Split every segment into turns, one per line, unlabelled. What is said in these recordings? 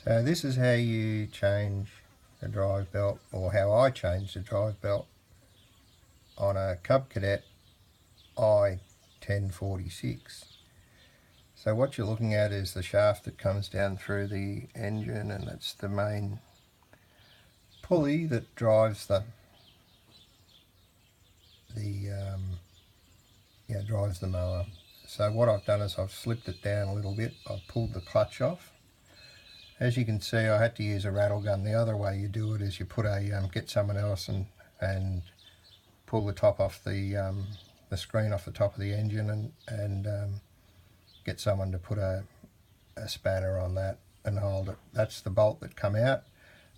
So this is how you change the drive belt, or how I changed the drive belt on a Cub Cadet i1046. So what you're looking at is the shaft that comes down through the engine, and it's the main pulley that drives the mower. So what I've done is I've slipped it down a little bit. I've pulled the clutch off. As you can see, I had to use a rattle gun. The other way you do it is you put a get someone else and pull the top off the screen off the top of the engine and get someone to put a spanner on that and hold it. That's the bolt that come out.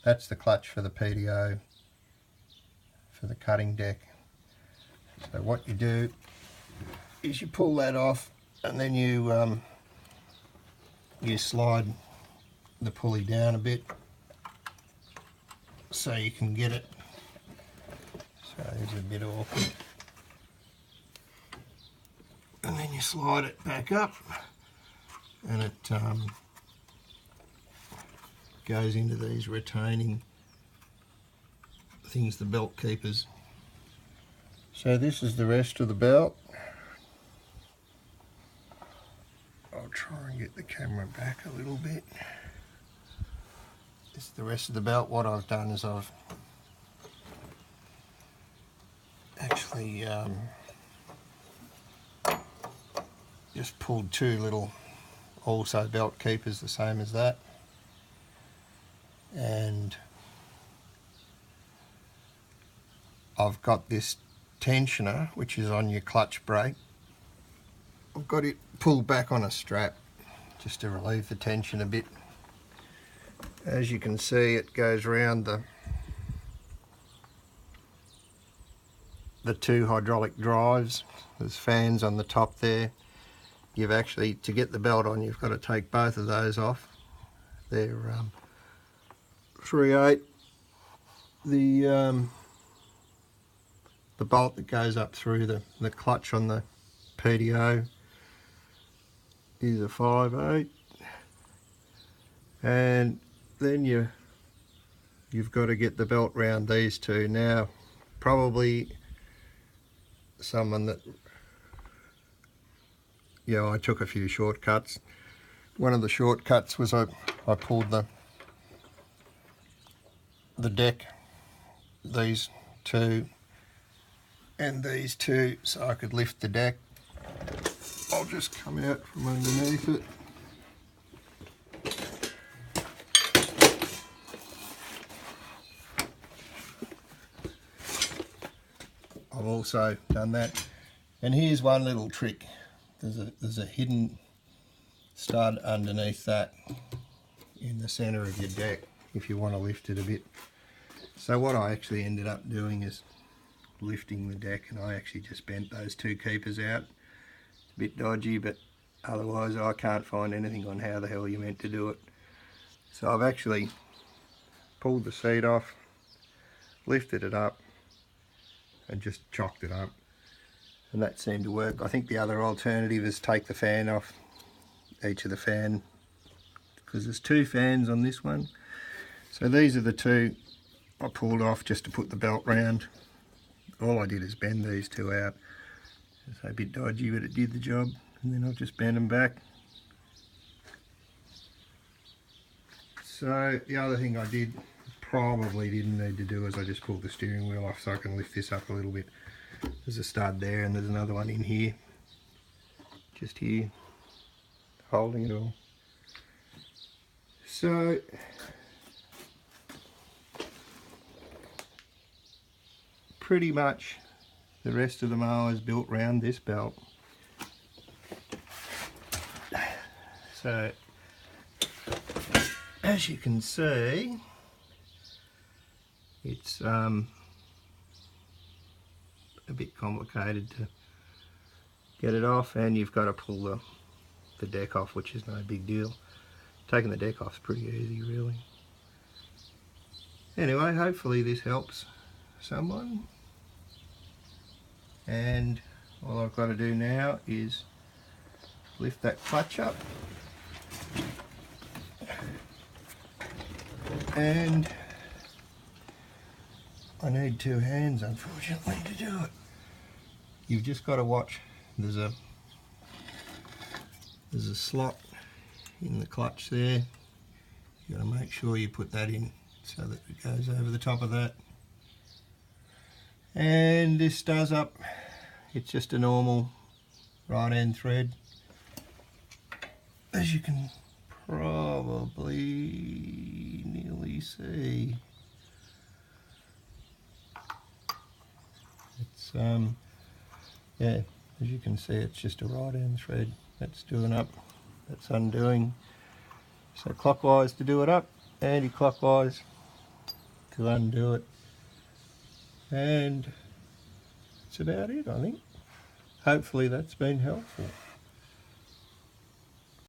That's the clutch for the PDO for the cutting deck. So what you do is you pull that off, and then you slide the pulley down a bit so you can get it. So it's a bit awkward. And then you slide it back up, and it goes into these retaining things, the belt keepers. So this is the rest of the belt. I'll try and get the camera back a little bit. This is the rest of the belt. What I've done is I've actually just pulled two little also belt keepers the same as that, and I've got this tensioner which is on your clutch brake. I've got it pulled back on a strap just to relieve the tension a bit. As you can see, it goes around the two hydraulic drives. There's fans on the top there. You've actually, to get the belt on, you've got to take both of those off. They're 3/8. The bolt that goes up through the clutch on the PDO is a 5/8, and then you've got to get the belt round these two. Now, probably someone that, I took a few shortcuts. One of the shortcuts was I pulled the deck, these two and these two, so I could lift the deck. I'll just come out from underneath it. I've also done that, and here's one little trick. There's a hidden stud underneath that in the center of your deck if you want to lift it a bit. So what I actually ended up doing is lifting the deck, and I actually just bent those two keepers out. It's a bit dodgy, but otherwise I can't find anything on how the hell you're meant to do it. So I've actually pulled the seat off, lifted it up, and just chocked it up, and that seemed to work. I think the other alternative is take the fan off each of the fan, because there's two fans on this one. So these are the two I pulled off just to put the belt round. All I did is bend these two out. It's a bit dodgy, but it did the job, and then I've just bent them back. So the other thing I did, probably didn't need to do, is I just pulled the steering wheel off so I can lift this up a little bit. There's a stud there, and there's another one in here, just here, holding it all. So pretty much the rest of the mower is built around this belt. So as you can see, it's a bit complicated to get it off, and you've got to pull the deck off, which is no big deal. Taking the deck off is pretty easy, really. Anyway, hopefully this helps someone, and all I've got to do now is lift that clutch up, and I need two hands unfortunately to do it. You've just got to watch. There's a slot in the clutch there. You got to make sure you put that in so that it goes over the top of that. And this does up. It's just a normal right hand thread, as you can probably nearly see. It's yeah, as you can see, it's just a right hand thread that's doing up, that's undoing. So clockwise to do it up, anti-clockwise to undo it, and that's about it, I think. Hopefully that's been helpful.